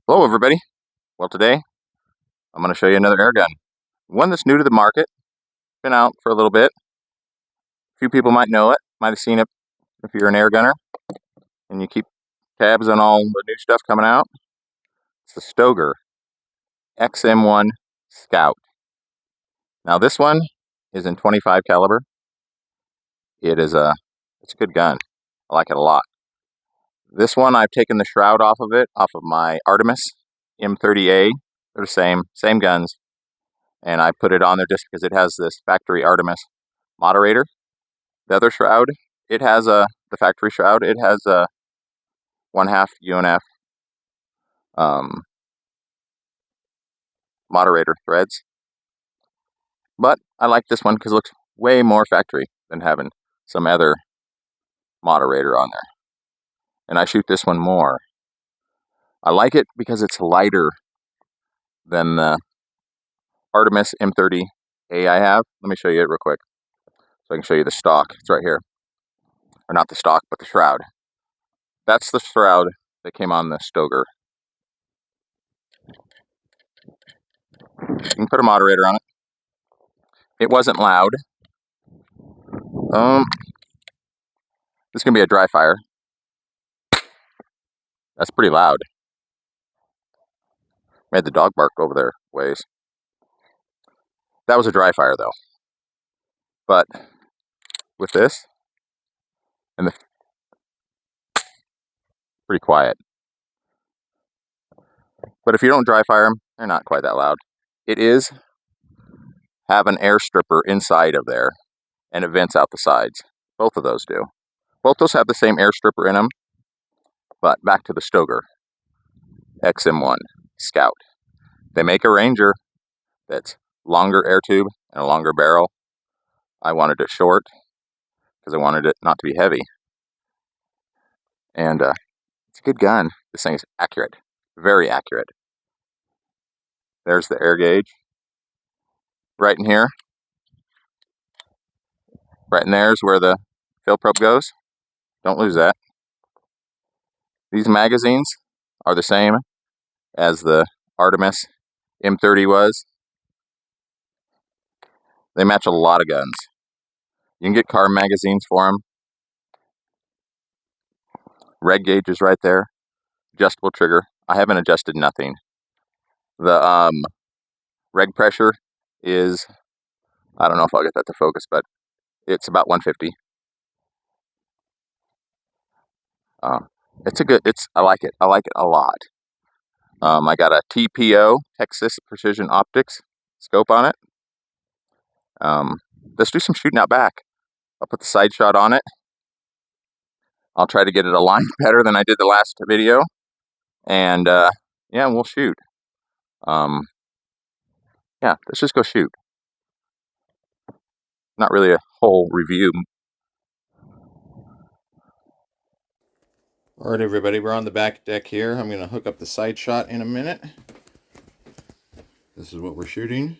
Hello everybody. Well, today I'm going to show you another air gun. One that's new to the market. Been out for a little bit. A few people might know it, might have seen it if you're an air gunner and you keep tabs on all the new stuff coming out. It's the Stoeger XM1 Scout. Now this one is in 25 caliber. It's a good gun. I like it a lot. This one I've taken the shroud off of my Artemis M30A. They're the same guns, and I put it on there just because it has this factory Artemis moderator. The other shroud, the factory shroud, it has a 1/2 UNF moderator threads. But I like this one because it looks way more factory than having some other moderator on there. And I shoot this one more. I like it because it's lighter than the Artemis M30A I have. Let me show you it real quick so I can show you the stock. It's right here. Or not the stock, but the shroud. That's the shroud that came on the Stoeger. You can put a moderator on it. It wasn't loud. This is going to be a dry fire. That's pretty loud. Made the dog bark over there ways. That was a dry fire though. But with this, and pretty quiet. But if you don't dry fire them, they're not quite that loud. It is have an air stripper inside of there, and it vents out the sides. Both of those do. Both those have the same air stripper in them. But back to the Stoeger XM1 Scout. They make a Ranger that's longer air tube and a longer barrel. I wanted it short because I wanted it not to be heavy. And it's a good gun. This thing is accurate, very accurate. There's the air gauge right in here. Right in there is where the fill probe goes. Don't lose that. These magazines are the same as the Artemis M30 was. They match a lot of guns. You can get car magazines for them. Reg gauge is right there. Adjustable trigger. I haven't adjusted nothing. The reg pressure is, I don't know if I'll get that to focus, but it's about 150. I like it. I like it a lot. I got a TPO, Texas Precision Optics scope on it. Let's do some shooting out back. I'll put the side shot on it. I'll try to get it aligned better than I did the last video. And yeah, we'll shoot. Yeah, let's just go shoot. Not really a whole review. All right, everybody, we're on the back deck here. I'm going to hook up the side shot in a minute. This is what we're shooting.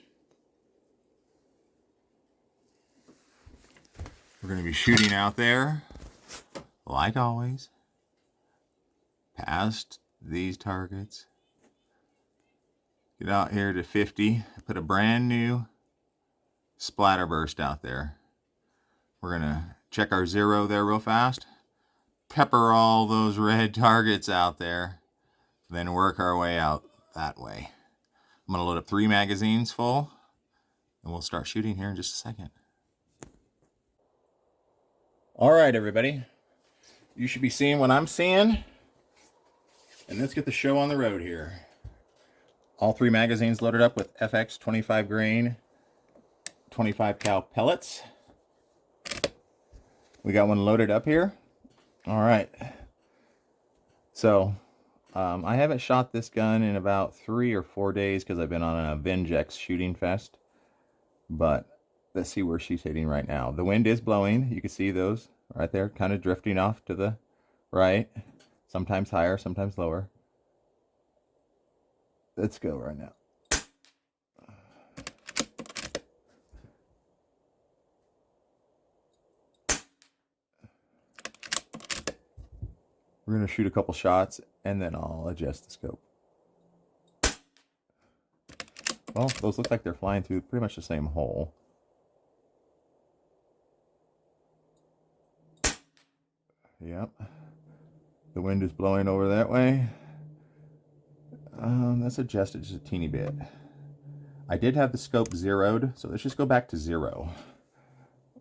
We're going to be shooting out there, like always, past these targets. Get out here to 50. Put a brand new splatter burst out there. We're going to check our zero there real fast. Pepper all those red targets out there. Then work our way out that way. I'm going to load up 3 magazines full. And we'll start shooting here in just a second. All right, everybody. You should be seeing what I'm seeing. And let's get the show on the road here. All 3 magazines loaded up with FX 25 grain, 25 cal pellets. We got one loaded up here. All right. So, I haven't shot this gun in about 3 or 4 days because I've been on a Vengex shooting fest. But let's see where she's hitting right now. The wind is blowing. You can see those right there, kind of drifting off to the right. Sometimes higher, sometimes lower. Let's go right now. We're going to shoot a couple shots and then I'll adjust the scope. Well, those look like they're flying through pretty much the same hole. Yep. The wind is blowing over that way. Let's adjust it just a teeny bit. I did have the scope zeroed, so let's just go back to 0.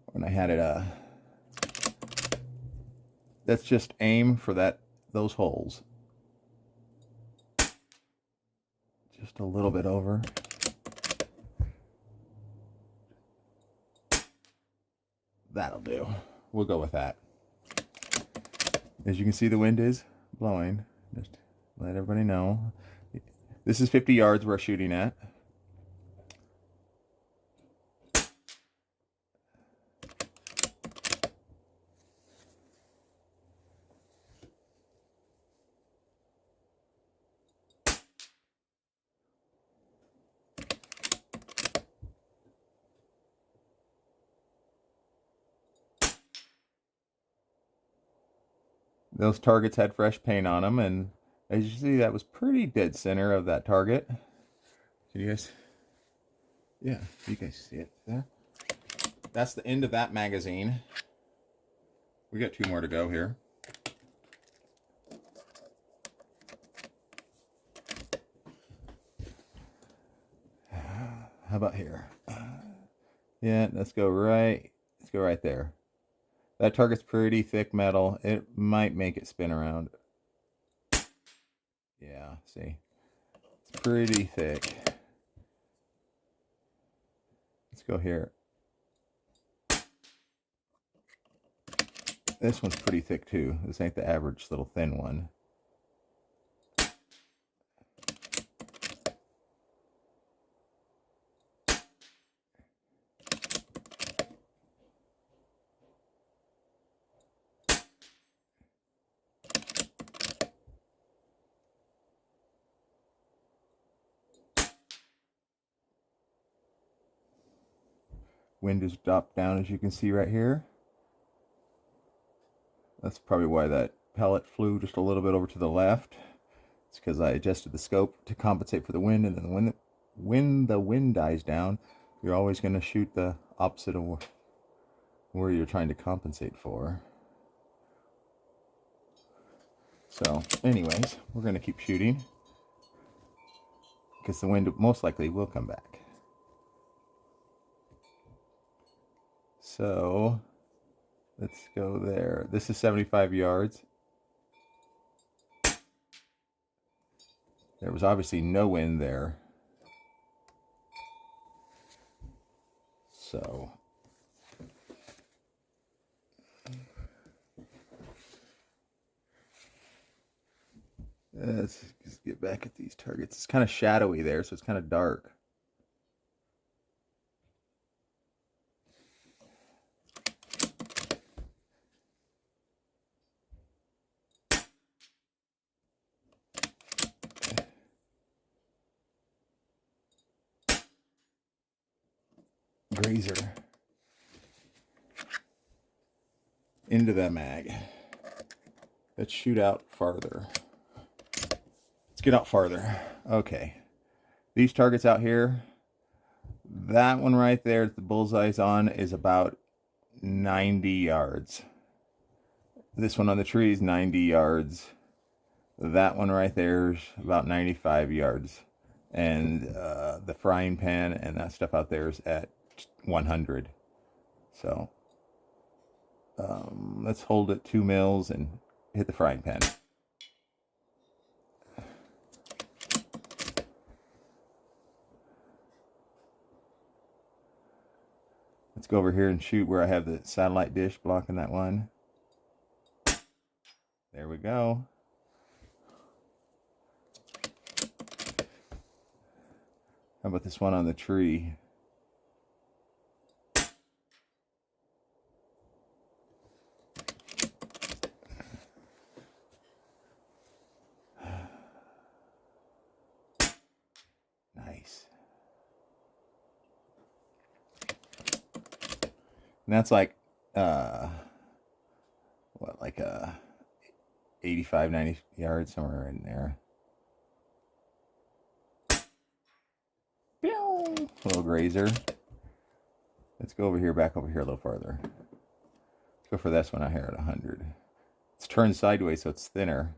When I had it, let's just aim for those holes. Just a little bit over. That'll do. We'll go with that. As you can see, the wind is blowing. Just let everybody know. This is 50 yards we're shooting at. Those targets had fresh paint on them, and as you see, that was pretty dead center of that target. Can you guys? Yeah, you guys see it there? That's the end of that magazine. We got 2 more to go here. How about here? Yeah, let's go right there. That target's pretty thick metal. It might make it spin around. Yeah, see? It's pretty thick. Let's go here. This one's pretty thick too. This ain't the average little thin one. Wind is dropped down, as you can see right here. That's probably why that pellet flew just a little bit over to the left. It's because I adjusted the scope to compensate for the wind, and then when the wind dies down, you're always going to shoot the opposite of where you're trying to compensate for. So anyways, we're going to keep shooting because the wind most likely will come back. So let's go there. This is 75 yards. There was obviously no wind there. So let's just get back at these targets. It's kind of shadowy there, so it's kind of dark. Grazer into that mag. Let's shoot out farther. Let's get out farther. Okay, these targets out here, that one right there the bullseye's on is about 90 yards. This one on the tree is 90 yards. That one right there is about 95 yards. And the frying pan and that stuff out there is at 100. So let's hold it 2 mils and hit the frying pan. Let's go over here and shoot where I have the satellite dish blocking that one. There we go. How about this one on the tree? Nice. And that's like, what, like 85, 90 yards, somewhere in there. Pew! little grazer. Let's go over here, back over here a little farther. Let's go for this one out here at 100. It's turned sideways, so it's thinner.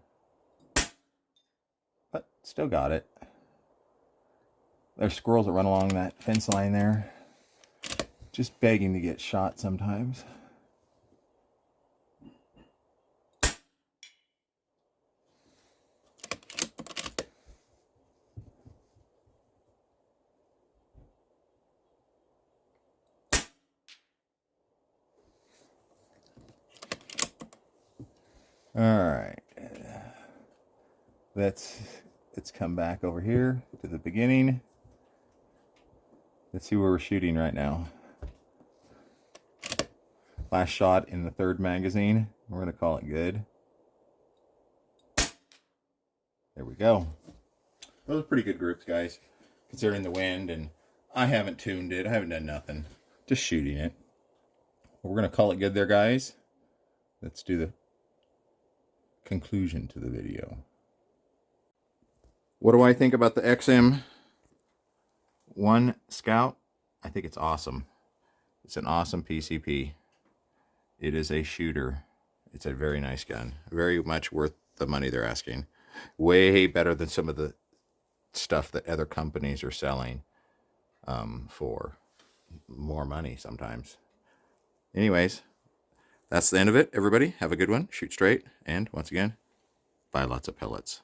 But still got it. There's squirrels that run along that fence line there. Just begging to get shot sometimes. All right, let's come back over here to the beginning. Let's see where we're shooting right now. Last shot in the 3rd magazine. We're gonna call it good. There we go. Those are pretty good groups, guys, considering the wind, and I haven't tuned it. I haven't done nothing. Just shooting it. We're gonna call it good there, guys. Let's do the conclusion to the video. What do I think about the XM1 Scout? I think it's awesome. It's an awesome PCP. It is a shooter. It's a very nice gun. Very much worth the money they're asking. Way better than some of the stuff that other companies are selling for more money sometimes. Anyways, that's the end of it, everybody. Have a good one. Shoot straight. And once again, buy lots of pellets.